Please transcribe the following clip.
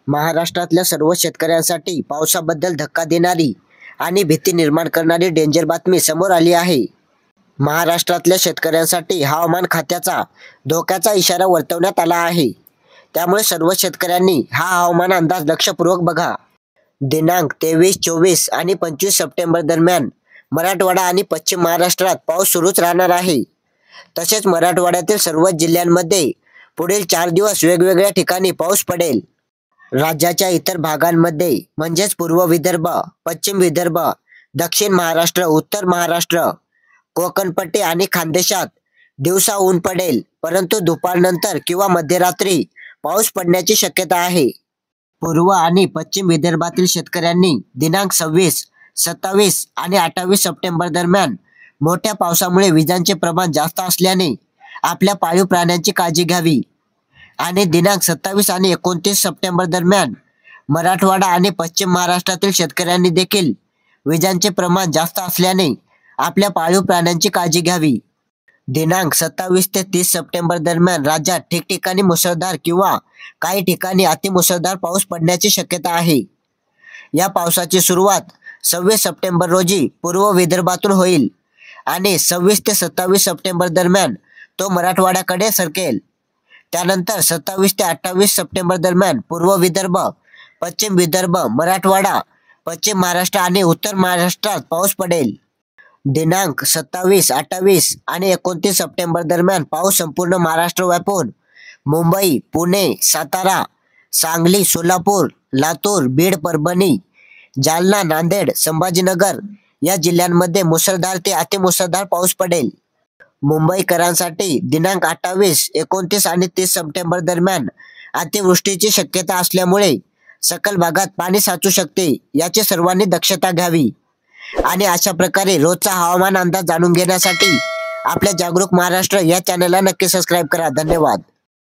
महाराष्ट्रातल्या सर्व शेतकऱ्यांसाठी पावसाबद्दल धक्का देणारी आणि भीती निर्माण करणारी डेंजर बातमी समोर आली आहे। महाराष्ट्रातल्या शेतकऱ्यांसाठी हवामान खात्याचा धोक्याचा इशारा वर्तवण्यात आला आहे। त्यामुळे सर्व शेतकऱ्यांनी हा हवामान अंदाज लक्षपूर्वक बघा। दिनांक 23, 24 आणि 25 सप्टेंबर दरम्यान मराठवाडा आणि पश्चिम महाराष्ट्रात पाऊस सुरूच राहणार आहे। तसेच मराठवाड्यातील सर्वच जिल्ह्यांमध्ये पुढील 4 दिवस वेगवेगळ्या ठिकाणी पाऊस पडेल। राज्याच्या इतर भागांमध्ये म्हणजेच पूर्व विदर्भ, पश्चिम विदर्भ, दक्षिण महाराष्ट्र, उत्तर महाराष्ट्र, कोकणपट्टी आणि खानदेशात दिवसा ऊन पडेल, परंतु दुपारनंतर किंवा मध्यरात्री पाऊस पडण्याची शक्यता आहे। पूर्व आणि पश्चिम विदर्भातील शेतकऱ्यांनी दिनांक 26, 27 आणि 28 सप्टेंबर दरम्यान मोठ्या पावसामुळे विजांचे प्रमाण जास्त असल्याने आपल्या पाळीव प्राण्यांची काळजी घ्यावी। आणि दिनांक 27 आणि 29 सप्टेंबर दरम्यान मराठवाडा आणि पश्चिम महाराष्ट्रातील शेतकऱ्यांनी देखील विजांचे प्रमाण जास्त असल्याने आपल्या पाळीव प्राण्यांची काळजी घ्यावी। दिनांक 27 ते 30 सप्टेंबर दरम्यान राज्यात ठिकठिकाणी मुसळधार किंवा काही ठिकाणी अतिमुसळधार पाऊस पडण्याची शक्यता आहे। या पावसाची सुरुवात 26 सप्टेंबर रोजी पूर्व विदर्भातून होईल आणि 26 ते 27 सप्टेंबर दरम्यान तो मराठवाड्याकडे सरकेल। त्यानंतर 27 ते 28 सप्टेंबर दरम्यान पूर्व विदर्भ, पश्चिम विदर्भ, मराठवाडा, पश्चिम महाराष्ट्र आणि उत्तर महाराष्ट्रात पाऊस पडेल। दिनांक 27, 28 आणि 29 सप्टेंबर दरम्यान पाऊस संपूर्ण महाराष्ट्र व्यापून मुंबई, पुणे, सातारा, सांगली, सोलापूर, लातूर, बीड, परभणी, जालना, नांदेड, संभाजीनगर या जिल्ह्यांमध्ये मुसळधार ते अतिमुसळधार पाऊस पडेल। मुंबईकरांसाठी दिनांक 28, 29 आणि 30 सप्टेंबर दरम्यान अतिवृष्टीची शक्यता असल्यामुळे सकल भागात पाणी साचू शकते, याची सर्वांनी दक्षता घ्यावी। आणि अशा प्रकारे रोजचा हवामान अंदाज जाणून घेण्यासाठी आपल्या जागरूक महाराष्ट्र या चॅनलला नक्की सबस्क्राईब करा। धन्यवाद।